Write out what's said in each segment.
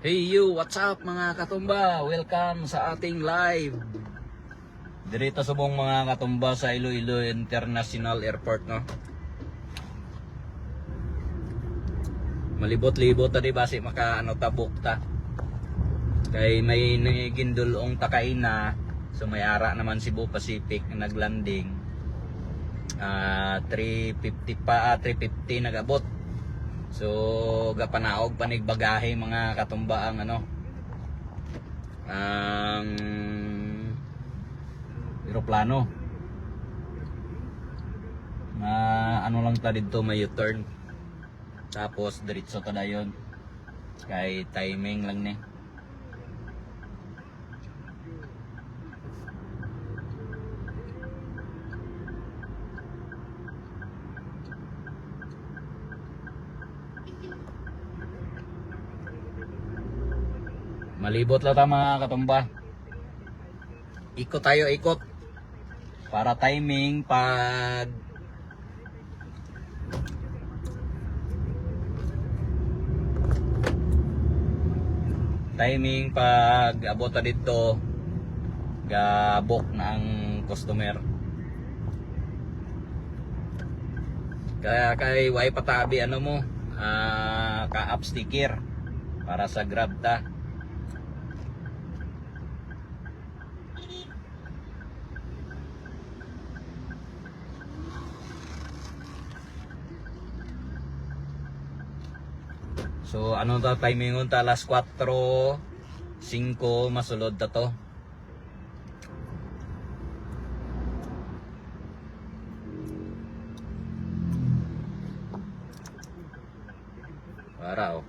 Hey you, what's up mga katumba? Welcome sa ating live. Dirito subong mga katumba sa Iloilo International Airport, no? Malibot-libot tadi basi maka ano tabok ta. Kay may gindulong takain na so may ara naman Cebu Pacific na naglanding. 350 nagabot. So gapanaog panigbagahe mga katumba ang ano ang eroplano. Ano lang ta dito may U-turn. Tapos diretso ta dayon. Kay timing lang ni. Malibot lang ta mga katumba. Ikot tayo, ikot. Para timing pag abot ta dito gabok na ang customer. Kaya kay way patabi ano mo ka-up sticker para sa Grab ta. So ano ta timing unta alas 4:05 masulod ta to. Para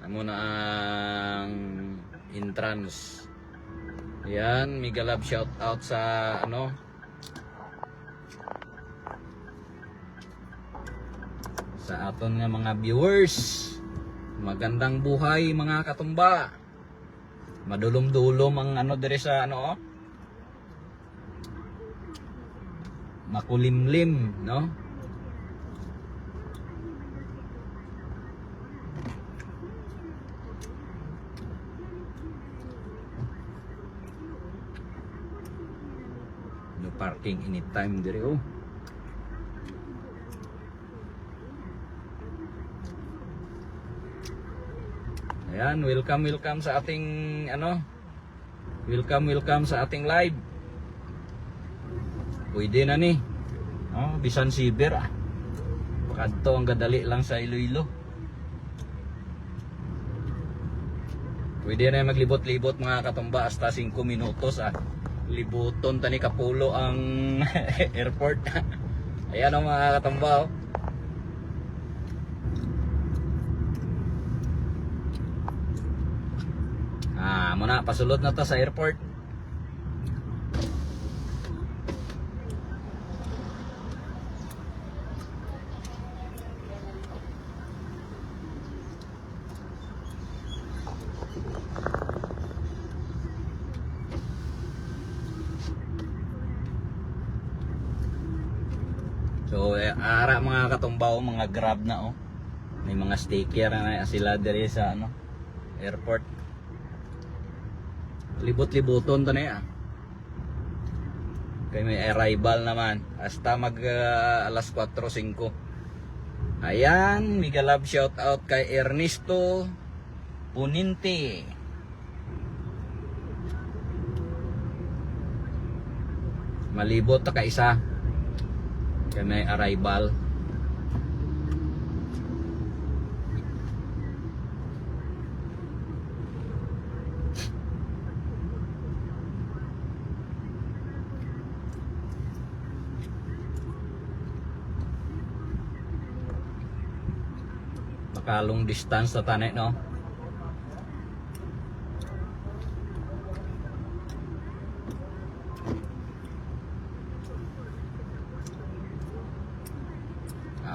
amo na ang entrance. Yan, mega love shout out sa ano sa aton nga mga viewers. Magandang buhay mga katumba. Madulom-dulom ang ano dire sa ano makulimlim, no? No parking anytime dire oh. Ayan, welcome sa ating ano. Welcome sa ating live. Pwede na ni. Oh, bisan Siber ah. Kadto ang gadali lang sa Iloilo. Pwede na maglibot-libot mga katumba hasta 5 minutos ah. Libuton tani kapulo ang airport. Ayan oh, mga katumba oh. Muna pasulod na ta sa airport. So ara mga katumbaw, mga Grab na oh. May mga sticker na sila diri sa ano airport. Libot-libuton to na yan. Kaya may arrival naman hasta mag alas 4:05. Ayan, mega love shout out kay Ernesto Puninte. Malibot ta ka isa. Kaya may arrival. Long distance na tanay no.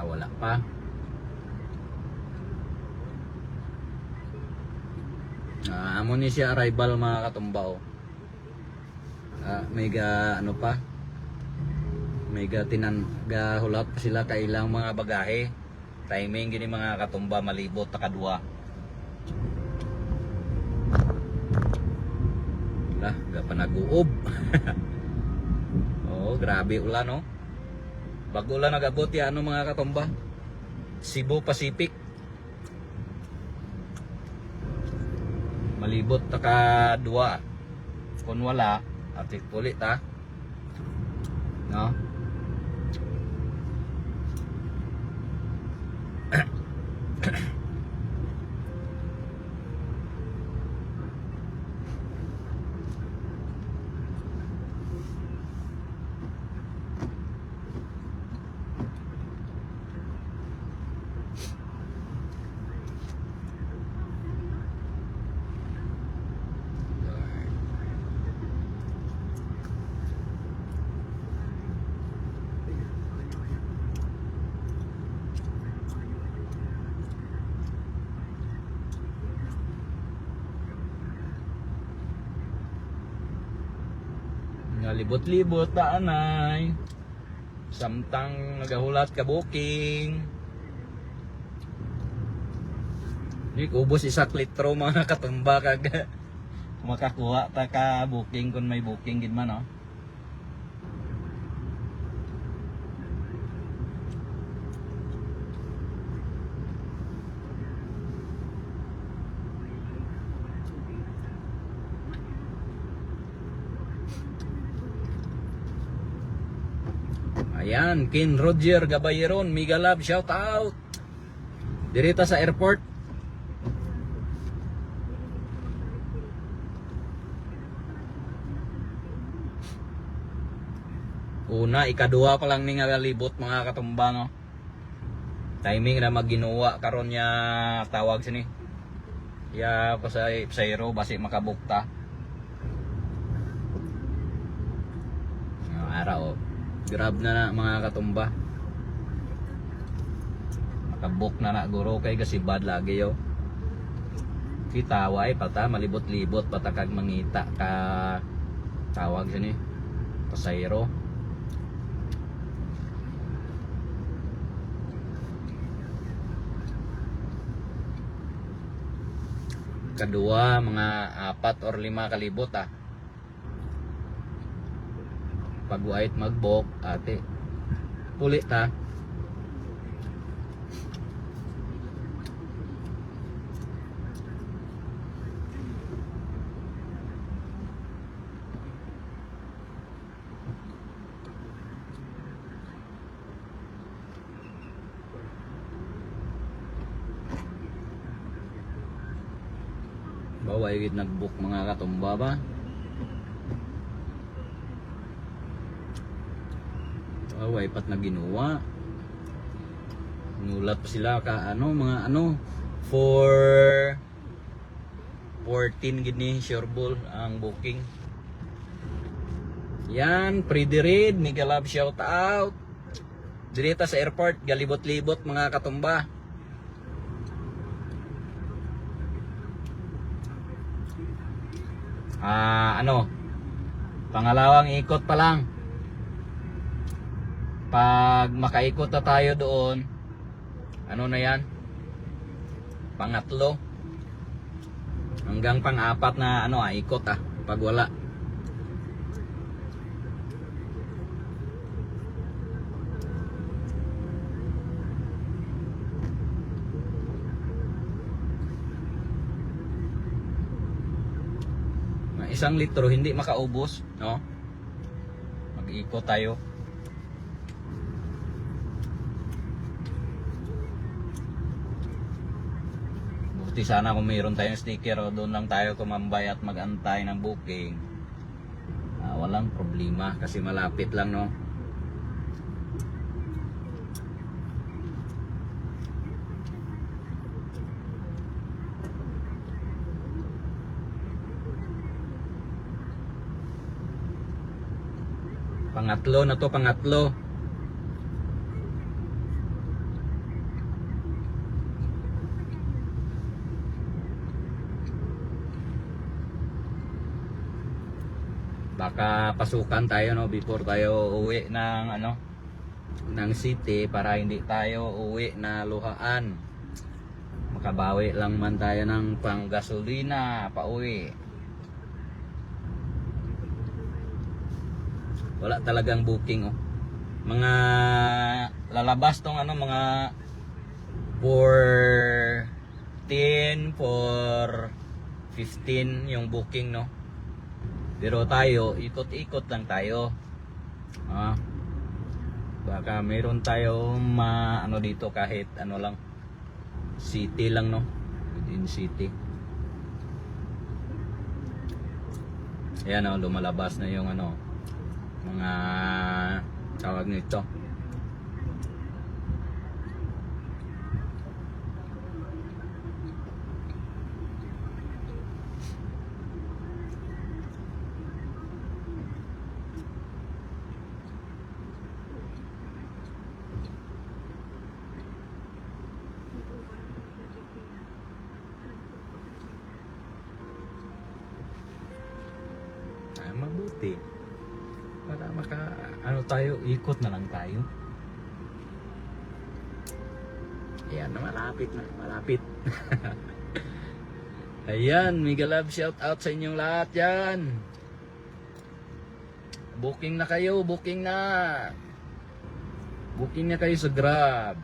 Wala pa. Amo ni siya arrival mga katumbaw. Mega ano pa. Mega hulat pa sila kailang mga bagahe. Timing gini mga katumba malibot ta kadua. Ga pa nag-uob. Oh, grabe ulan no. Bago lang nag-abot ya ano mga katumba. Cebu Pacific. Malibot ta ka duwa. Kung wala, atik ulit ha. No? Libot-libot ta anay. Samtang nagahulat ka booking. Di ubos isak litro mga katumba kag makakuha ta ka booking kung may booking gid man no. Ayan, Kin Roger Gabayeron, mega love, shout out. Dirita sa airport. Una, ikadua pa lang ni nga libot mga katumba no. Timing na maginuwa karon nya tawag sini. Ya pasayro basi makabukta. Araw. Grab na mga katumba. Makabuk na guro kay gasibad lagi yo. Kita way pata malibot-libot patakag mangita ka tawag sini. Pasayro. Kadua mga 4 or 5 kalibot pag white magbok ate puli ta. Baway gid nagbook mga katumba ba. Baway pat na ginuwa. Nulat pa sila ka mga for 14 gid ni sureball ang booking. Yan, Pretty Red, mega love shout out. Direta sa airport, galibot-libot mga katumba. Pangalawang ikot pa lang. Pag makaikot na tayo doon, na yan? Pangatlo. Hanggang pang-apat na ikot pag wala. Isang litro hindi makaubos, no? Mag-ikot tayo. Buti sana kung mayroon tayong sticker o doon lang tayo tumambay at mag-antay ng booking. Walang problema kasi malapit lang, no? Pangatlo na to, pangatlo. Baka pasukan tayo before tayo uwi ng ng city para hindi tayo uwi na luhaan. Makabawi lang man tayo ng panggasolina pauwi. Wala talagang booking oh. Mga lalabas tong ano, mga 4:10, 4:15 yung booking no. Pero tayo, ikot-ikot lang tayo. Baka meron tayo ano dito kahit ano lang, city lang no, within city. Ayan o, lumalabas na yung ano, mga tawag nito. Mabuti para ano tayo, ikot na lang tayo. Ayan na, malapit. Ayan, mega love shout out sa inyong lahat yan. Booking na kayo, booking na kayo sa Grab.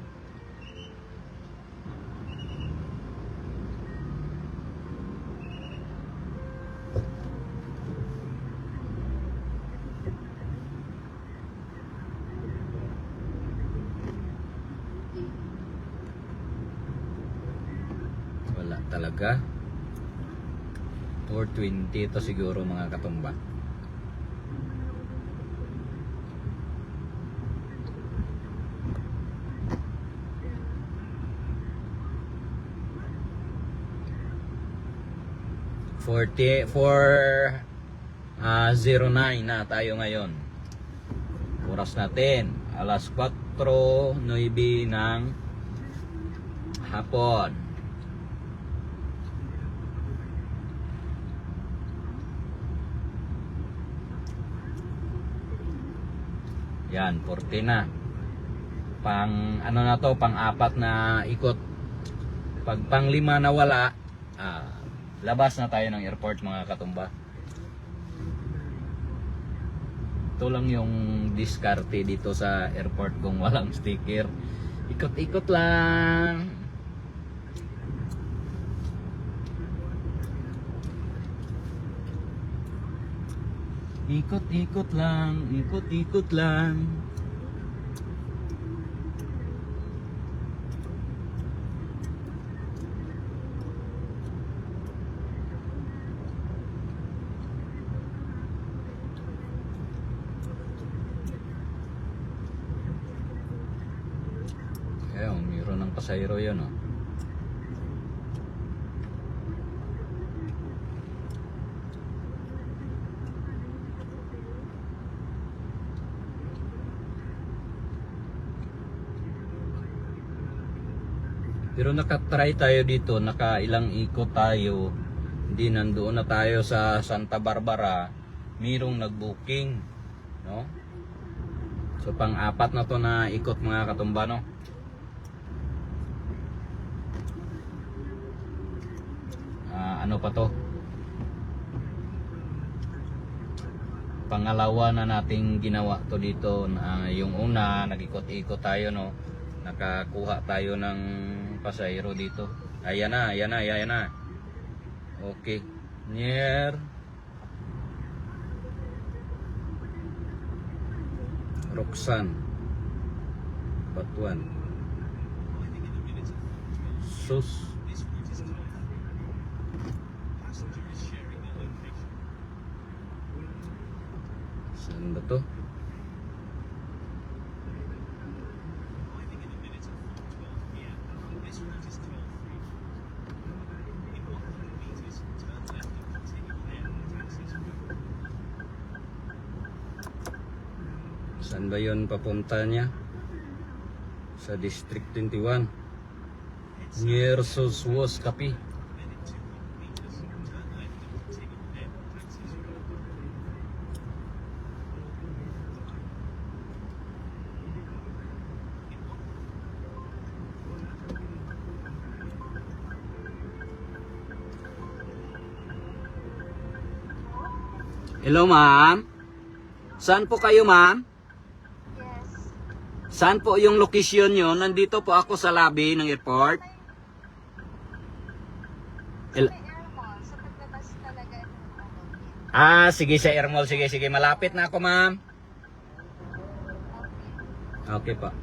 Talaga 4:20 ito siguro mga katumba. For 09 na tayo ngayon. Oras natin alas 4:09 ng hapon. Yan, 40 na. Pang ano na to, pang 4 na ikot. Pag pang 5 na wala, labas na tayo ng airport mga katumba. Ito lang yung diskarte dito sa airport kung walang sticker. Ikot-ikot lang. Ikot-ikot lang, ikot-ikot lang. Ayun, mayroon ng pasahero yun oh. Pero nakatry tayo dito, nakailang ikot tayo. Hindi, nandoon na tayo sa Santa Barbara, mayroong nag-booking, no? So pang 4 na to na ikot mga katumba no. Ano pa to? Pangalawa na nating ginawa to dito. Yung una, nag-ikot-ikot tayo no. Nakakuha tayo ng pasahero dito. Ayan na. Okay. Near Roxanne Batuan. Sus. Saan ba to? Saan ba yun papunta niya? Sa District 21 near Soswas Kapi. Hello ma'am. Saan po kayo, ma'am? Yes. Saan po yung location nyo? Nandito po ako sa lobby ng airport. May air mall. Sa paglabas talaga ng Sige sa Air Mall. Sige, sige. Malapit na ako, ma'am. Okay pa.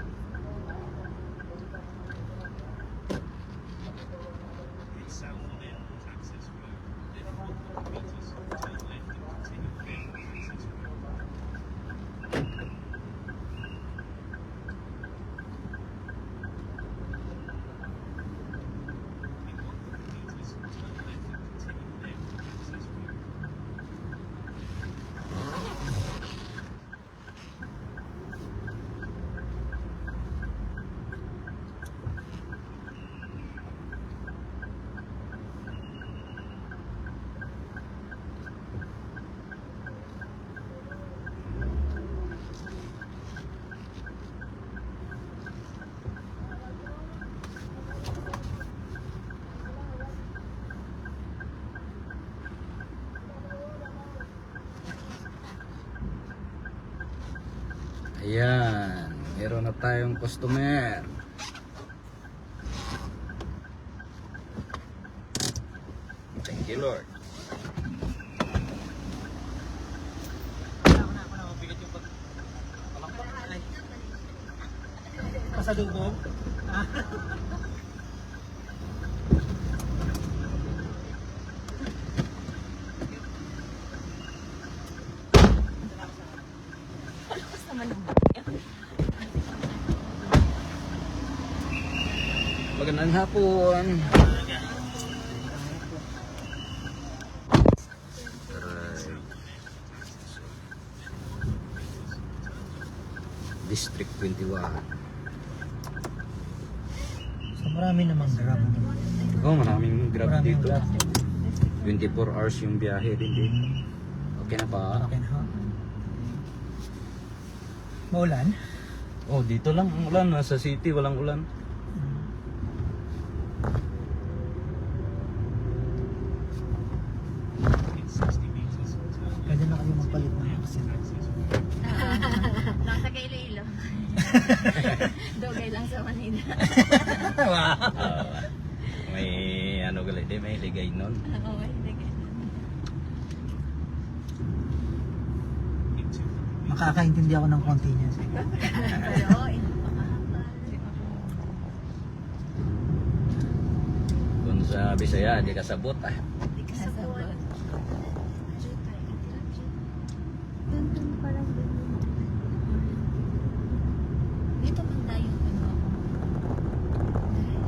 Ayan, meron na tayong customer. Thank you, Lord. Pasalubong? Magandang hapon. District 21. So marami namang grab. Oh, maraming grab Maraming dito. grab. 24 hours yung biyahe din dito. Okay na ba? Okay na ha? Maulan? Oh, dito lang ang ulan. Nasa city, walang ulan. Pwede na kayo magpalit ng vaccine. Nasa kay Iloilo. Dogay lang sa Manila. May ano galit din, may ligay nun. Oo, hindi ka. Makakaintindi ako ng konti niya. Pero, Kung sa Bisaya, di kasabot ah. hindi ka sabot. Doon parang doon. Dito man tayo ano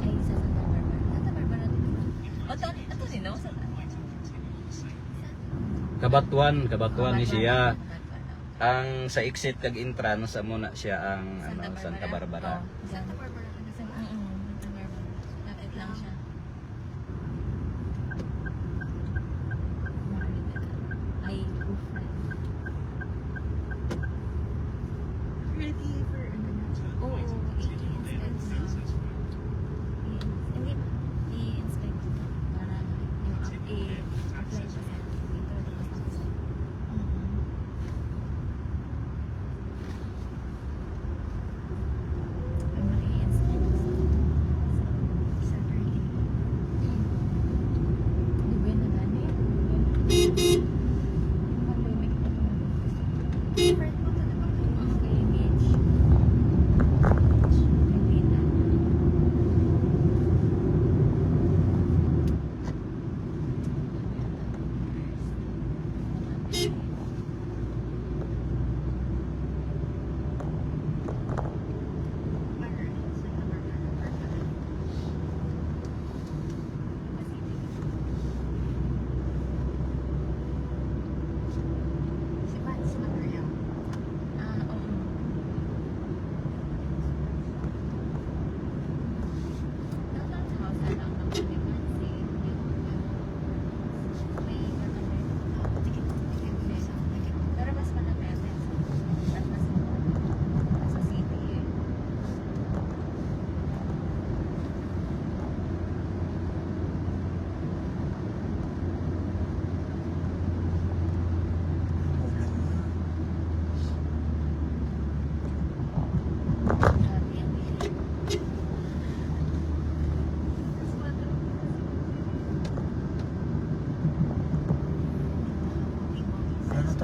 ay sa Santa Barbara. Santa Barbara dito. O ito din no? Kabatuan ni siya. Ang sa exit kag entrance amo na siya ang Santa Barbara. Santa Barbara ka sa Santa Barbara. Lapit lang siya. Ay, ready for oo, i-inspect. Hindi, i-inspect para yung i-apply pa sa dito.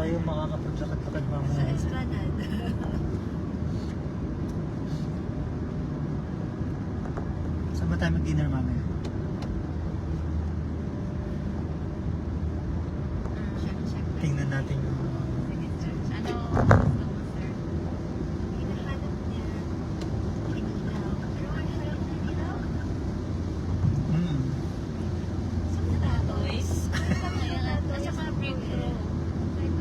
tayo makakapaglakad-lakad Sa mamaya. Esplanade. Saan ba tayo mag-dinner mamaya? Check. Tingnan natin yung... Sige, sir. Ano gusto mo, sir? Hinahanap niya. Hinilaw. Pero ang harap na nilaw. Mm. Sa Tatoys. Nasa mga breakthrough.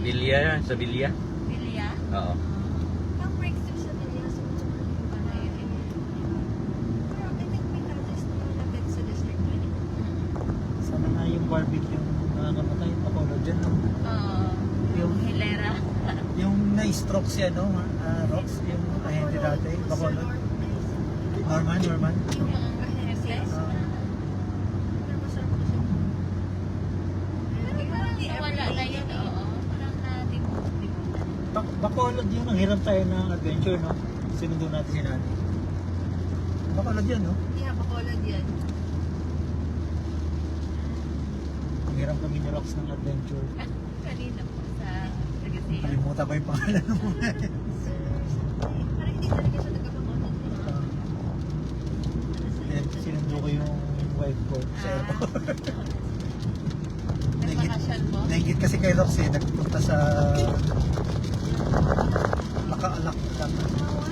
Bilya yan, sa Bilya. Bilya? Oo. Ang breakthrough sa Bilya. Sumusunod yung balay. Pero I think may Tatoys na malapit sa District 20. Sana nga yung barbecue yung nakakamatay. Pakulo dyan. No? Oo. Yung, Hilera. yung na-stroke siya, no? Rox, yung ahente dati. Pakulo. Norman. Yung mga kaheses. Ah. Pero masarap na siya. Wala na yun, oo. Parang natin. Bacolod yun. Ang hirap tayo ng adventure, no? Sinundo natin si Nani. Bacolod yun, no? Yeah, Bacolod yan. Ang hirap kami ni Rox ng adventure. Kanina po sa Tagasiya. Kalimutan ko yung pangalan mo. Parang hindi talaga siya taga-Bacolod. Sinundo ko yung wife ko sa airport. Nagpakasyon mo? Nainggit kasi kay Rox eh. Nagpunta sa... Lakaalak. Tatawa.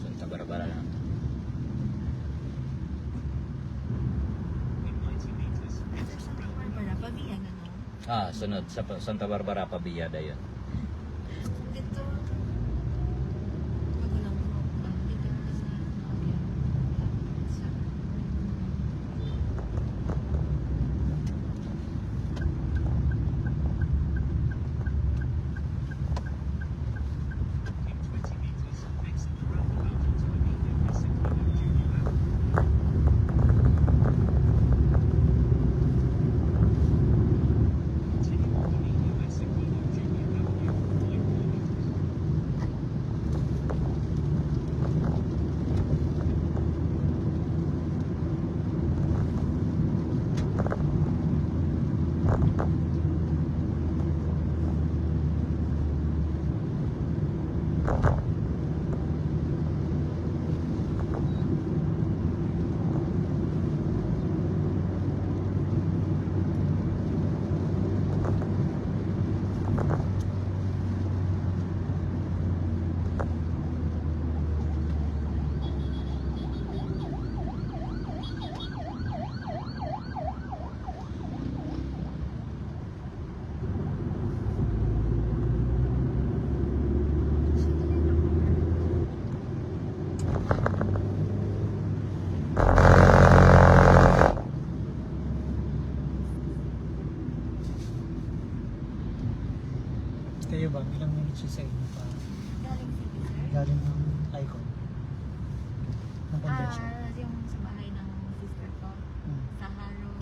Santa Barbara lang. Sunod sa Santa Barbara Pabiyada yun. Dito. Magulang mo. Dito kasi. Kayo ba? Ilang minutes siya sa inyo pa? Galing city, sir. Galing ng icon. Ng convention. Yung sa bahay ng sister ko. Hmm. Sa Haro.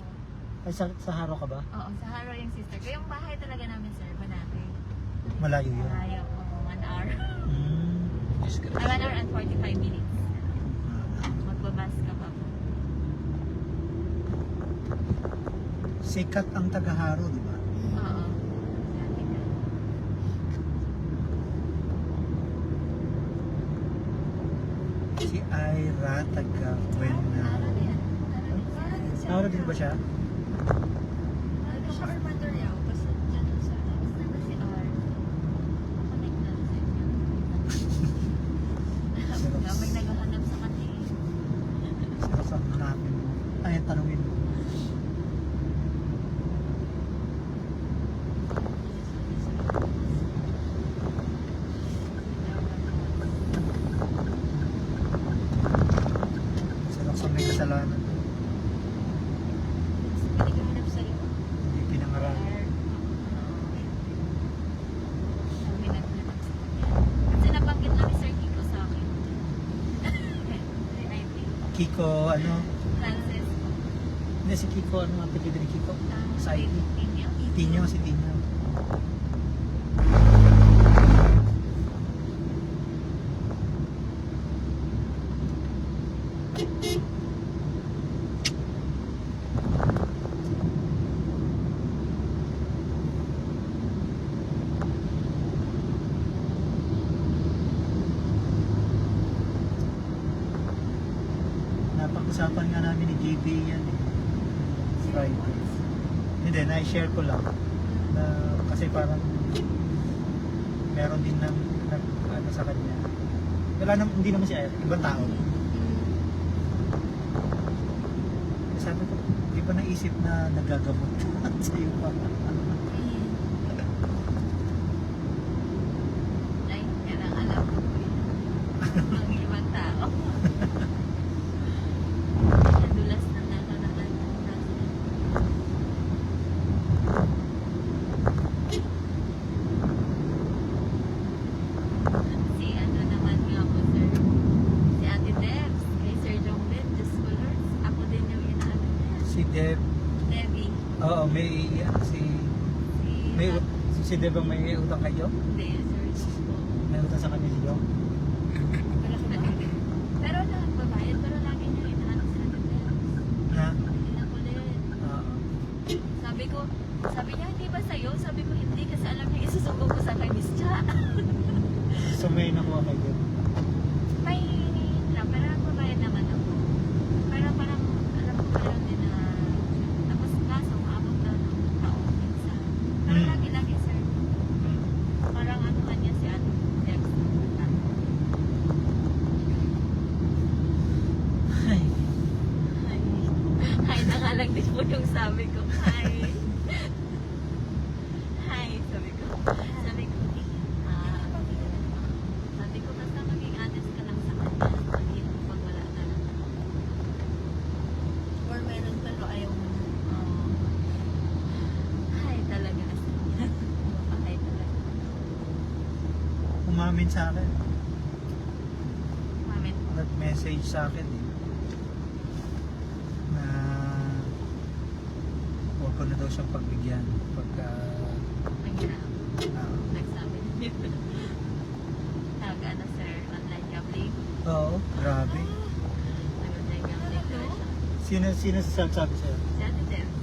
Ay, sa Haro ka ba? Oo, sa Haro yung sister ko. Yung bahay talaga namin, sir, Manate. Malayo yun. Malayo. Oo, 1 hour. Hmm. Ay, 1 hour and 45 minutes. Ah. Magbabas ka pa po. Sikat ang taga-Haro, di ba? Oo. Si Ira taga-Buena. Haro din ba siya? Ano siya, Armando Riao? Basta dyan sa... Basta na si R. Connect na sa inyo. May naghahanap sa kanya eh. Sino sa hanapin mo? Ayun, tanungin mo. Sarap sa may kasalanan. Pwede ka hanap sa'yo. Hindi pinangaral. Kasi nabanggit lang ni Sir Kiko sa akin. I think. Kiko, ano? Francis. Hindi, si Kiko, ano ang apelido ni Kiko? Sa IT. Tinyo. Tinyo, si Tinyo. Napag-usapan nga namin ni JB yan eh. Friday. Hindi, na-share ko lang. Na, kasi parang meron din ng ano sa kanya. Wala naman, hindi naman siya ibang tao. Sabi ko, di ba naisip na nagagamot sa iyo pa? Ay, yan ang alam ko po yun. Ang ibang tao. Nadulas ng nakaraan ng president. Si ano naman nga po, sir. Si Ate Debs, kay Sir Jong Ben, Diyos ko Lord. Ako din yung inaano niya. Si Deb, Debbie. oo, may, Si, may, si Deb ang may utang kayo? Hindi, Sir Jong po. May utang sa kanya si Jong? Pero nagbabayad, pero lagi niya inaano si Ate Debs. Ha? Inakulit. Oo. Sabi niya, hindi ba sa'yo? Sabi ko, hindi, kasi alam niya isusumbong ko sa kay Miss Cha. So may nakuha kay Deb. May lang, pero nagbabayad naman ako. Pero parang, alam ko pa yun din na, tapos kaso, maabot daw ng taon minsan. Pero Hmm. lagi-lagi, sir. Parang ano kanya si Ate Debs. Ay, Hi na nga lang din po yung sabi ko. Hi. Hi, sabi ko. Sabi ko, sabi ko basta maging honest ka lang sa kanya. Sabihin mo pag wala na. Or meron pero ayaw mo na. Hi talaga. Hi talaga. umamin sa akin. Mamin po. Nag-message sa akin eh. Na huwag ko na daw siyang pagbigyan pagka Nagsabi niya. Nag-ano sir, online gambling. oo, grabe. Nag-online gambling daw siya. Sino sasabi sa'yo? Si Ate Debs.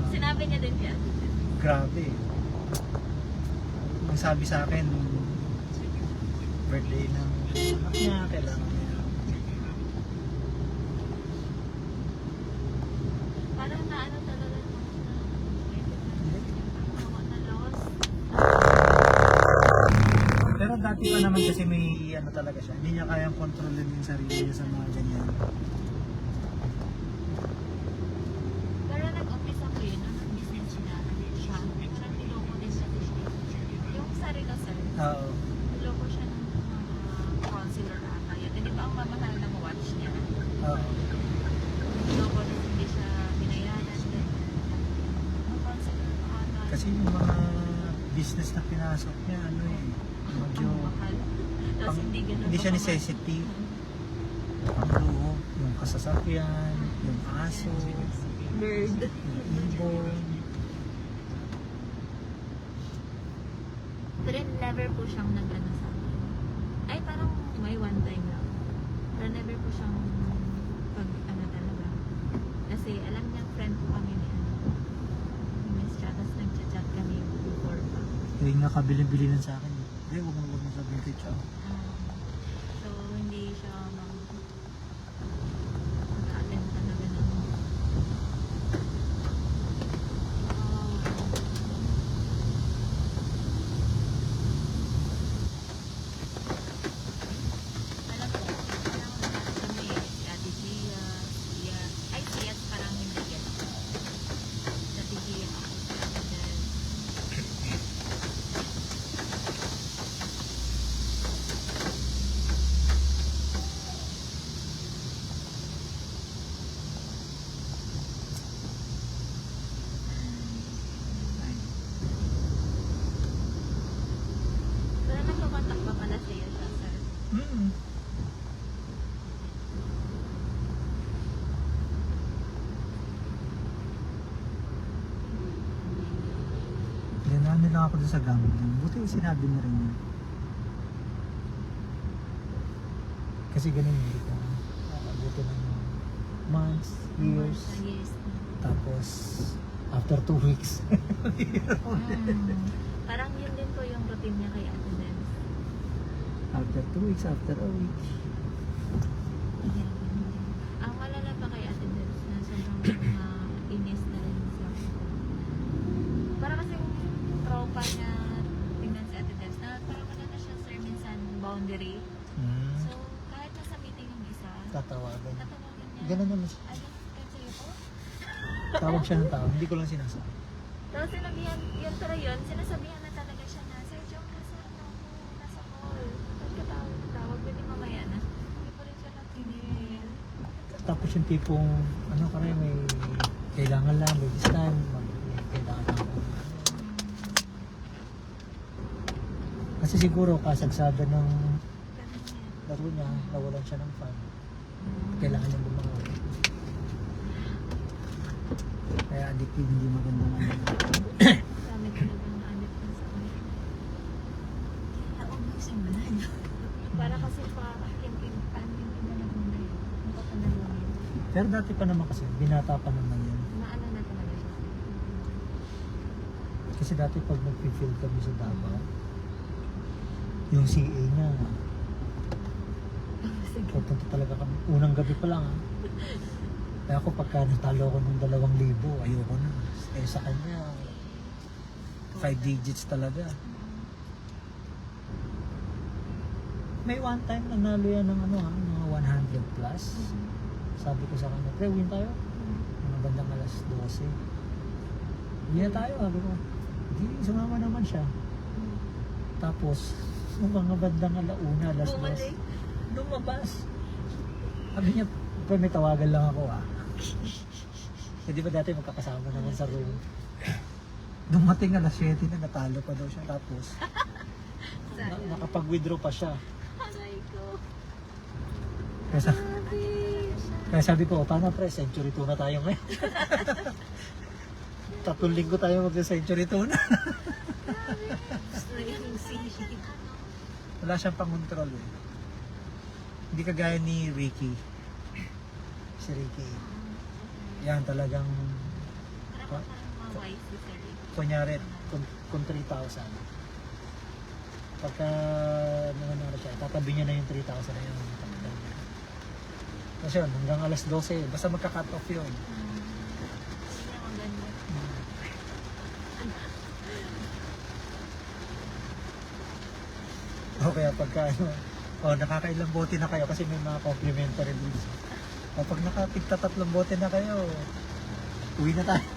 Sinabi niya din yan. Grabe. Ang sabi sa akin, birthday ng anak niya, kailangan niya. Parang naano talaga na loss. Pero dati pa naman kasi may ano talaga siya. Hindi niya kayang kontrolin yung sarili niya sa mga ganyan. Pero nag-umpisa ko yun, nung business niya, siya. Parang niloko din siya. Yung sarili sir, Oo. niloko siya ng mga counselor ata. Yun. Hindi ba ang mamahal ng watch niya? Oo. Niloko din hindi siya binayaran. Mga counselor ata. Kasi yung mga business na pinasok niya, ano eh, medyo Ang mahal. Tapos hindi ganun. hindi siya pa kamahal. necessity. Ang luho, yung kasasakyan, yung aso, Bird. yung ibon. Pero never po siyang nag-ano sa akin. Ay, parang may one time lang. Pero never po siyang pag-ano talaga. Kasi alam niya, friend po kami ni Miss Cha. Tapos nag-chat kami before pa. Yung nga kabilin-bilinan sa akin. Hindi, huwag mo sabihin kay Chow. So, hindi siya mag-attend talaga ng alam ko, parang kami, si Ate Gia, si ano lang ako dun sa gambling. Buti sinabi mo rin yun. Kasi ganun hindi ka buti ng months, years. Years. Tapos, after 2 weeks. Parang yun din po yung routine niya kay Ate Dance. After 2 weeks, after a week. Ang malala pa kay Ate Dance na sobrang inis na rin siya. Para kasi tropa niya tingnan si Ate Dance na parang wala na siya sir minsan boundary. So kahit nasa meeting yung isa, Tatawagan. tatawagan niya. Ganun naman. Ano, cancel po? Tawag siya ng tawag. Hindi ko lang sinasabi. Tapos sinabihan, yun pero yun, sinasabihan na talaga siya na, Sir Jong, nasa mall. Tawag ko din mamaya na. Hindi pa rin siya natinil. Tapos yung tipong, ano ka rin, may kailangan lang, may distan, may kailangan lang. Kasi siguro kasagsada ng Ganun yan. laro niya, nawalan siya ng fun. Kailangan niya bumangon. Kaya addictive, hindi magandang ano. Dami talagang naanip na sa akin. Para kasi pa-kim-kim na lang muna yun. Makapanalungin. Pero dati pa naman kasi, binata pa naman yun. Maano na talaga siya. Kasi dati pag nag-field kami sa Davao, yung CA niya, pupunta talaga kami. Unang gabi pa lang. Kaya ako pagka natalo ko ng 2,000, ayoko na. Eh sa kanya, 5 digits talaga. May one time nanalo yan ng ano ha, mga 100 plus. Sabi ko sa kanya, pre, win tayo. Mga bandang alas 12. Win na tayo, sabi ko. Hindi, sumama naman siya. Tapos, nung mga bandang alauna, alas 2, lumabas. Sabi niya, pre, may tawagan lang ako ah. Hindi ba dati magkakasama naman sa room? Dumating alas 7 na natalo pa daw siya. Tapos, nakapag-withdraw pa siya. Aray ko. Kaya sabi ko, paano pre, century 2 na tayo ngayon. 3 linggo tayo magsa-century 2 na. Wala siyang pang-control eh. Hindi kagaya ni Ricky. Si Ricky. Yan talagang, Parang mawise si Sir. kunyari, kung 3,000. Pagka nangyari siya, tatabi niya na yung 3,000 na yun. Kasi yun, hanggang alas 12, basta magka-cut off yun. Hindi ako ganda. O kaya pagka ano, nakakailang bote na kayo kasi may mga complimentary leads. O pag nakatigta 3 bote na kayo, uwi na tayo.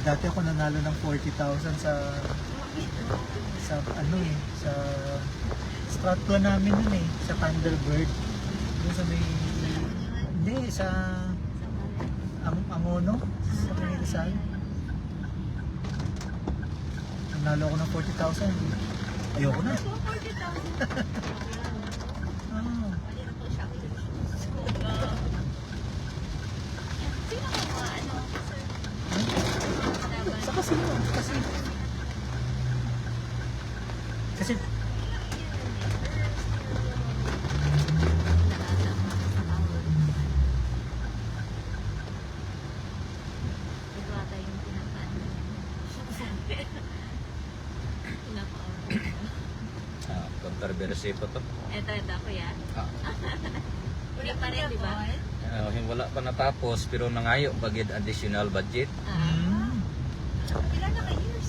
Dati ako nanalo ng 40,000 sa ano eh, sa strat plan namin nun eh, sa Thunderbird. Doon sa may, hindi, sa Amono, sa may Rizal. Nanalo ako ng 40,000. Ayoko na. Ah, Sino ka mga ano? sa casino, kasi Ito ata yung pinapaan. Controversy pa to. Ito, kuya. Ah. Hindi pa rin, di ba? Wala pa natapos pero nangayo bagid additional budget. Ilan na kayo years?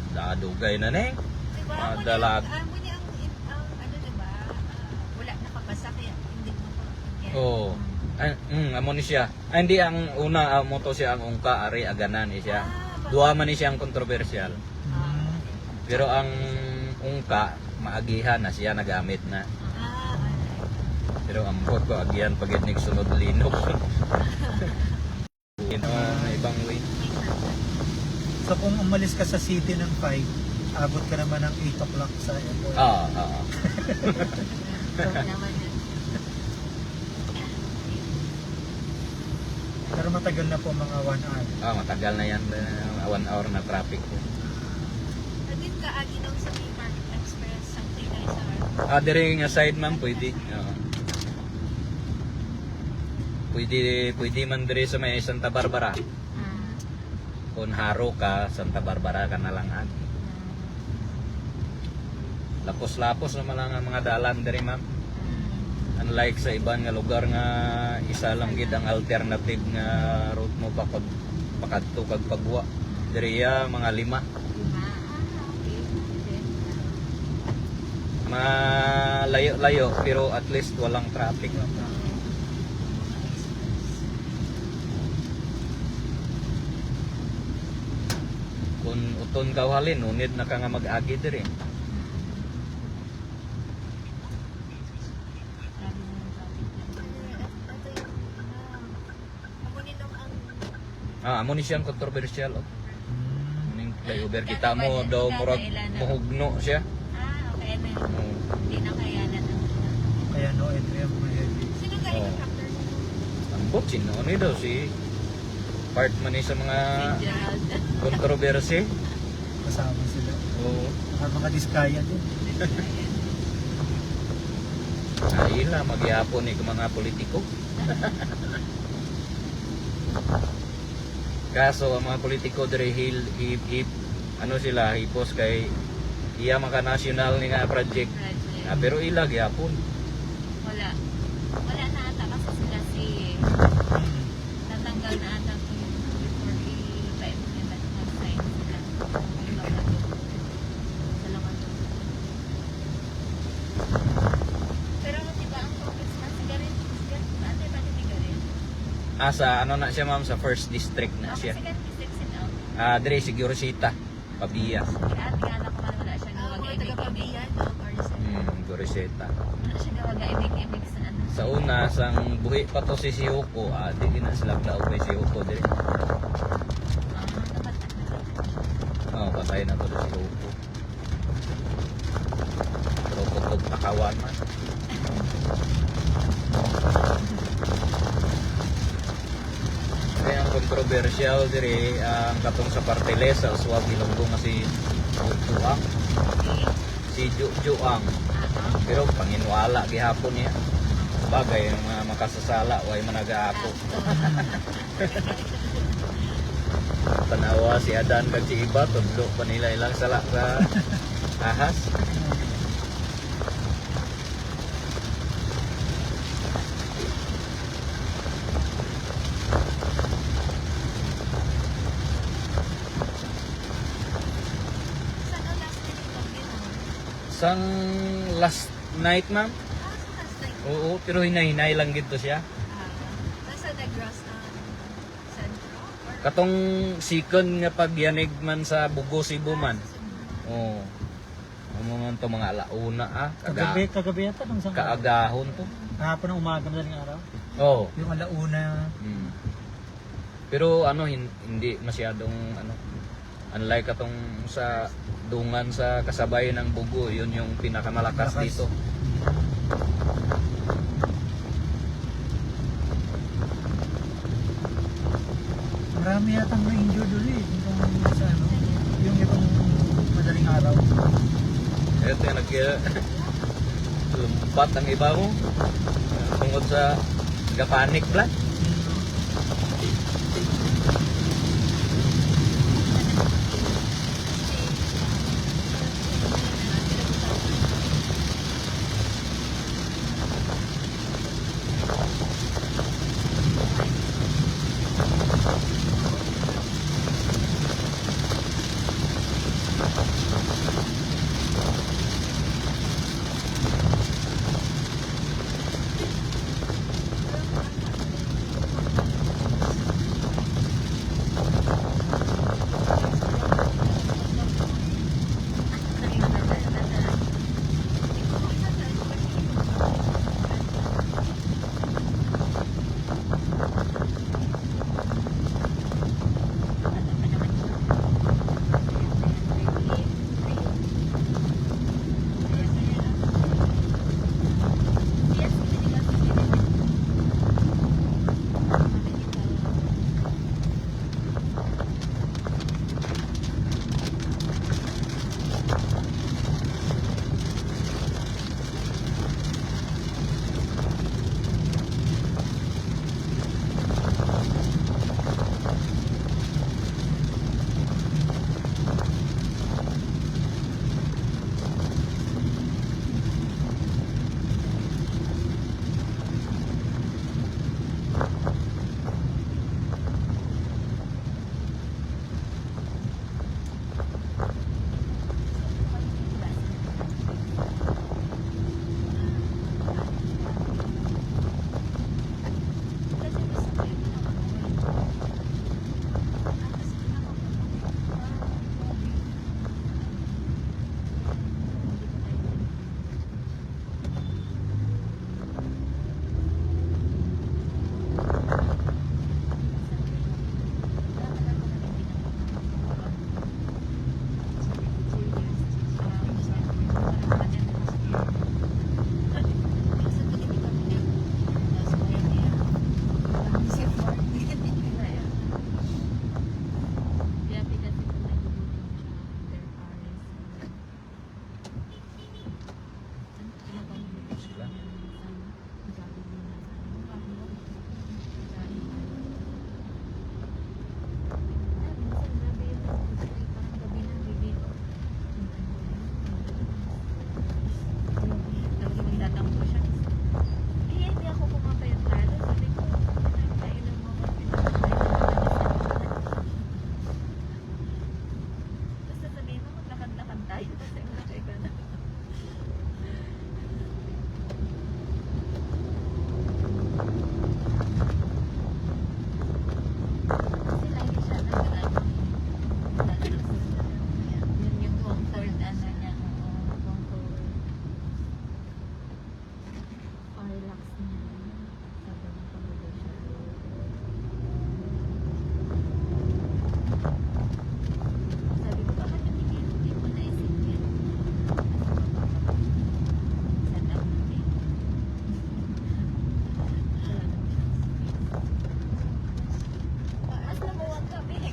Dadugay na neng. Diba? Madalag. Muna ang ano diba? Wala nakapasa kaya hindi mo pa. Oo. Amo ni siya. Hindi ang una mo to siya ang ungka ari aganan ni siya. Duha man ni siya ang kontrobersyal. Pero ang ungka maagihan na siya nagamit na. Pero ang bot ko agihan pagid nig sunod linog. Ibang way. so kung umalis ka sa city ng 5, abot ka naman ng 8 o'clock sa airport. Ah. naman yun. Pero matagal na po, mga 1 hour. Matagal na yan. 1 hour na traffic. Nandun ka, Aginaw sa May Market Express, something like sa Dire nga side ma'am, pwede. Oo. Pwede man dire sa may Santa Barbara. Kung haro ka, Santa Barbara ka na lang agi. Lapos-lapos naman lang ang mga dalan dire ma'am. Unlike sa ibang nga lugar nga isa lang gid ang alternative nga route mo pakadto kag pagwa. Dire mga 5. Malayo-layo pero at least walang traffic. Kung uton ka halin, unid na ka nga mag-agi dire. Amo ni siyang controversial. Ning flyover kita mo daw murag muhugno siya. Okay na yun. Oo. Hindi na kaya na Kaya no entry ang mga heavy. Sino ka Oo. helicopter mo? Ang botsin no ni daw si part man ni sa mga Gerald. controversy. Kasama sila. Oo. Ang mga diskaya din. Ay la magyapon ni mga politiko. Kaso ang mga politiko dire ano sila hipos kay iya maka national ni nga project. Pero ila gyapon. Wala. Wala na ata kasi sila si natanggal na ata ko yung before i-implement mag-sign sila. Yung Locato. Sa Locato. Pero diba ang focus na sigarin? Ate ba ni sigarin? Sa ano na siya ma'am sa first district na siya. Sigarin district sila. Dire siguro sita Pabia. Ate nga na ko wala siya Mga gawag-ibig-ibig. taga-Pabian o Carson? Goriseta. Wala siya gawag-ibig-ibig sa ano. Sa una sang buhi pa to si Sihoko, di na sila daw kay Sihoko dire. Patay na to si Sihoko. Pero kung pakawan man. Kaya ang controversial dire ang katong sa Parteles sa Uswag Ilonggo nga si Juang. Si Juang. Pero panginwala gihapon niya. Bagay yung mga makasasala way managaapo. Tanawa si Adan kag si Iba tudlo pa nila ilang sala sa ahas. Saan ang last night ito? Sang last night ma'am? Sa last night? Oo, pero hinay-hinay lang gito siya. Nasa Negros Centro? Or Katong second nga pagyanig man sa Bugo Cebu man. Oo. Ano man to mga alauna Kagabi yata nung isang kaagahon to. Kahapon ng umaga madaling araw. Oo. Yung alauna. Pero ano hindi masyadong ano unlike katong sa dungan sa kasabay ng Bugo, yun yung pinakamalakas Malakas. dito. Marami yatang na-injured ulit. Itong sa ano, yung itong madaling araw. Ito yung lumpat ang iba mo tungkol sa gapanik plan.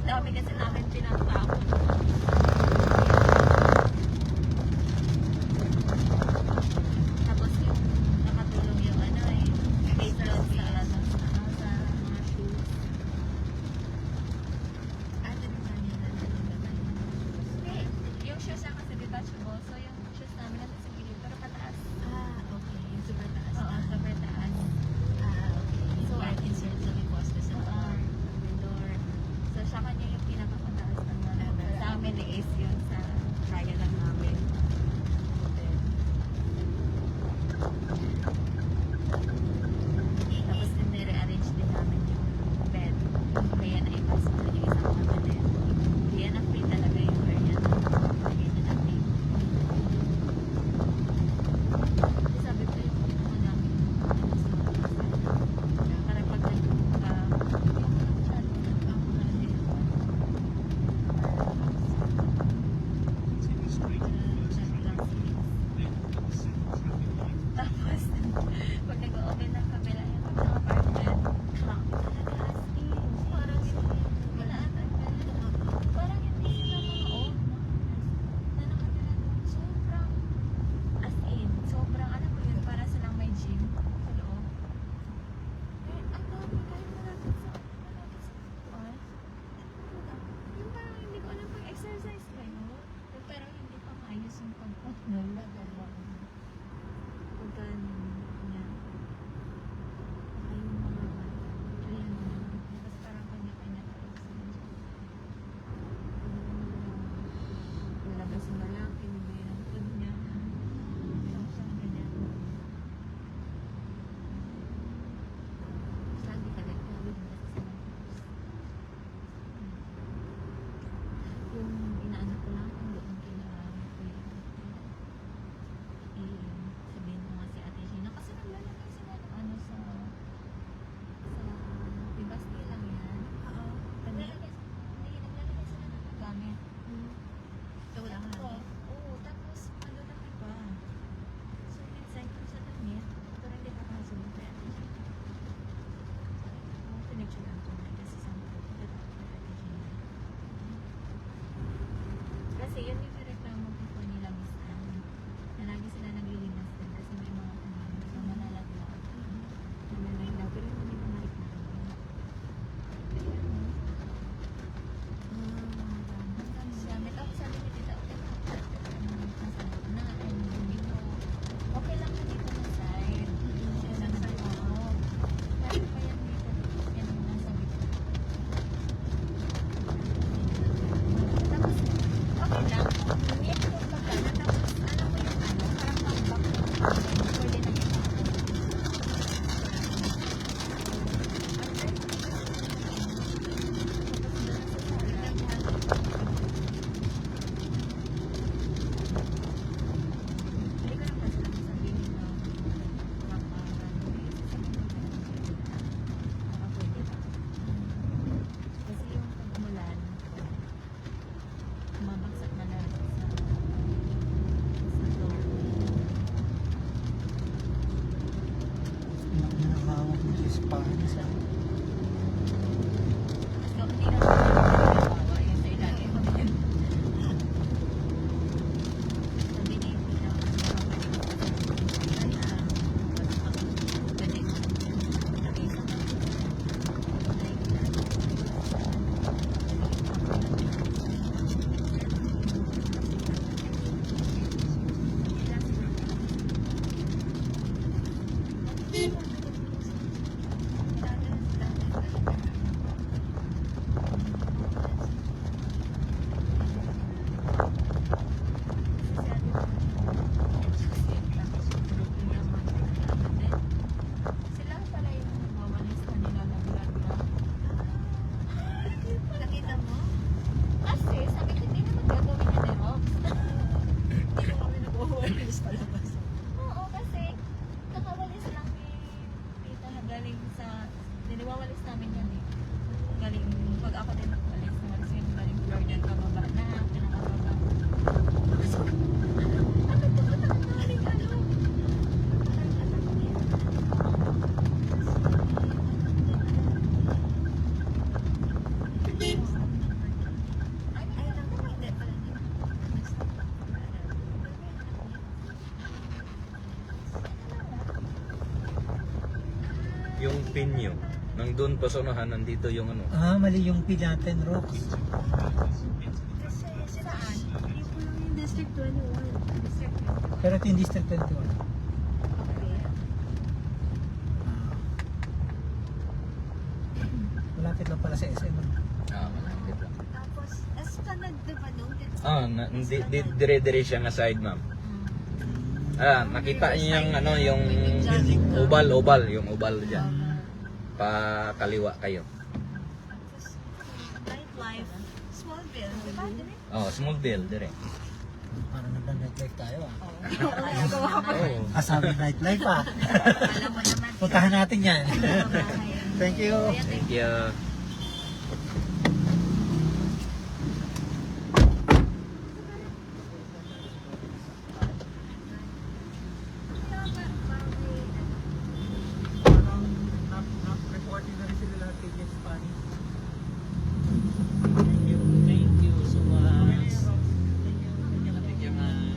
Dami kasi namin pinapakot. Tapos yung nakatulong yung ano eh, apron sa ano, sa mga shoes. Ano naman yun? Eh, yung shoes na kasi detachable, so yung shoes namin nasa sa gilid, pero pataas. Ah, okay. Yung super taas. Oo, super taas. Ah, okay. So, So, right insert sa may poste sa Oo, door. door. So, siya kanya yung pinakapataas ng ano. Sa amin is yun sa kaya lang namin. Tapos nire-arrange din namin yung bed. Kaya na-ipas ko yung isang kabinet. Kaya na-free talaga yung area na lagay na natin. Kasi sabi ko yung mga namin para pag nagpunta, yung masyado ang mga din. Tapos, pag nag-open ng kabila yung mga apartment, talaga as in, parang hindi, wala ata parang hindi sila mga old na nakatira doon. Sobrang, as in, sobrang, alam mo yun, para silang may gym sa loob. Eh, ang dami kahit malapit sa park. Yung parang hindi ko alam pag exercise kayo, pero hindi pa maayos yung pag-upload. Pagka niya. Ay, yung mga bata. Ayan na. Tapos parang kanya-kanya tayo sila dyan. Lalabas yung lalaki, bibigay ng food niya. Tapos siyang ganyan. Lagi ka nagkawin na sa yung inaano ko lang kung doon kila kuya. Sabihin ko nga si Ate Gina kasi naglalagay sila ng ano sa Bibasti lang yan. Oo. Naglalagay sila ng gamit. So, wala ka Oo, lang. oo, tapos ano na iba. So, minsan ko sa damit, pero hindi pa kasunod kay Ate Gina. Pinagsulan ko na kasi sa mga kay Ate Gina. Kasi yun yung reklamo ko po nila Miss Anne. Na lagi sila naglilimas din kasi may mga so malalaglag. Nalalaglag, pero hindi bumalik na kami. Kaya ano? Sabi tapos sabi ni Tita, okay lang. Nasa loob na, and dito. Okay lang na dito na side. Siya sa side. Oo. Kaya pa yan dito. Yan ang nasa gitna. Tapos, okay lang. Need ko pa ka na. Tapos, alam mo yung ano, parang pang-back. Pwede na kita. Hindi ko lang kasi sabihin na pwede pa. Kasi yung pag-umulan, mabagsak na lahat sa door. Nakahawak mo sa Spanish. So, hindi na kawawa yun sa ilalim. Sabi ni Tita, Penyo. Nang doon pa sa unahan, nandito yung ano. Ah, mali yung Pilaten Rocks. Kasi saan? Yung District 21. District 21. Pero ito yung District 21. Okay. Malapit lang pala sa SM. Malapit lang. Tapos, Esplanade, di ba nung? Dire-dire siya nga side, ma'am. Nakita niyo yung ano, yung oval, yung oval diyan. Pa kaliwa kayo. Tapos, nightlife, Smallville, di ba? Smallville dire. Parang nagna-nightlife tayo ah. Nagawa ka pa. Asabi nightlife ah. Alam mo naman. Puntahan natin yan. Thank you. Thank you. Reporting na rin sila lahat kay Jeff Spanish. Thank you so much. Thank you, ma'am.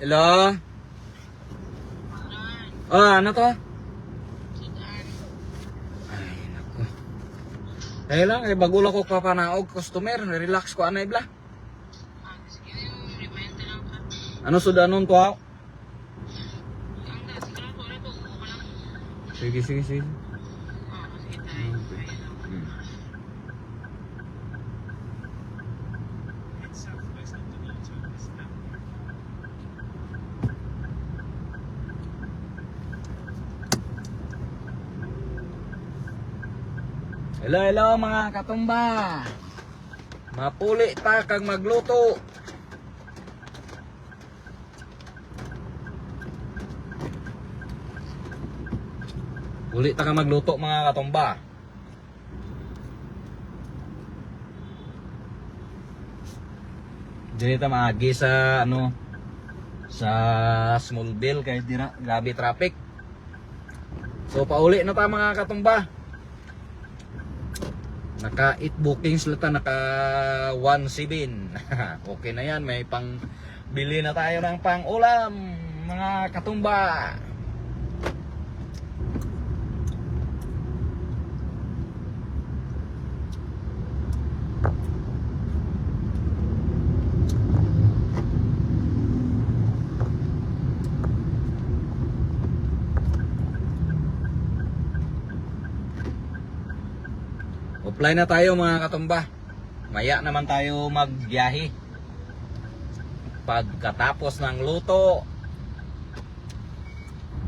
Hello? Ano to? Ay, naku. Dahil lang, bagulo ko papanaog customer, relax ko anay bla. Ano sudah nun to ako? Sige. Hello mga katumba. Mapuli ta kag magluto. Puli ta kag magluto mga katumba. Dili ta maagi sa ano sa Smallville kay dira grabe traffic. So pauli na ta mga katumba. Naka 8 bookings lata, naka 17. Okay na yan, may pang bili na tayo ng pang ulam mga katumba. Offline na tayo mga katumba. Maya naman tayo magbiyahe. Pagkatapos ng luto,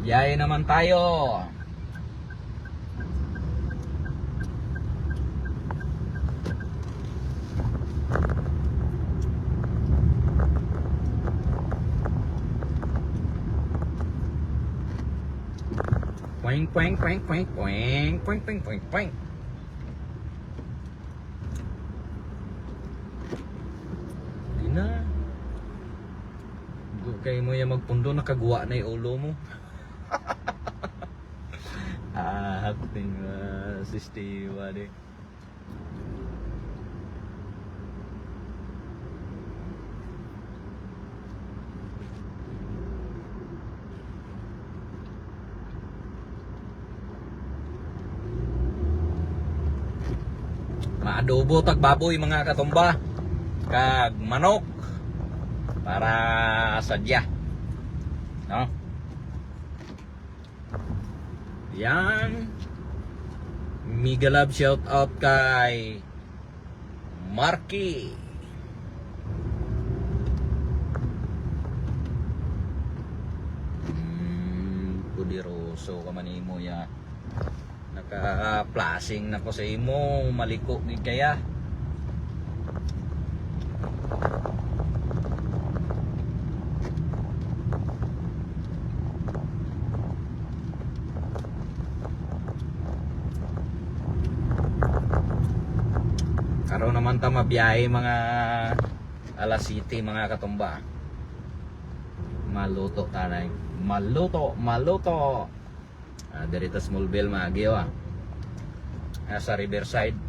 biyahe naman tayo. Poing poing poing poing poing poing poing poing poing. Na kay mo yung magpundo, nakagawa na yung ulo mo. Acting si Steve de. Maadobo tag baboy mga katumba kag manok para sadya, no? Yan. Mega love shout out kay Marky. Pudiroso ka man imo ya. Naka-flashing na ko sa imo, maliko gid kaya. Karon naman ta mabiyahe mga alas city mga katumba. Maluto tanay. Maluto. Diri ta Smallville Magyo. Sa Riverside.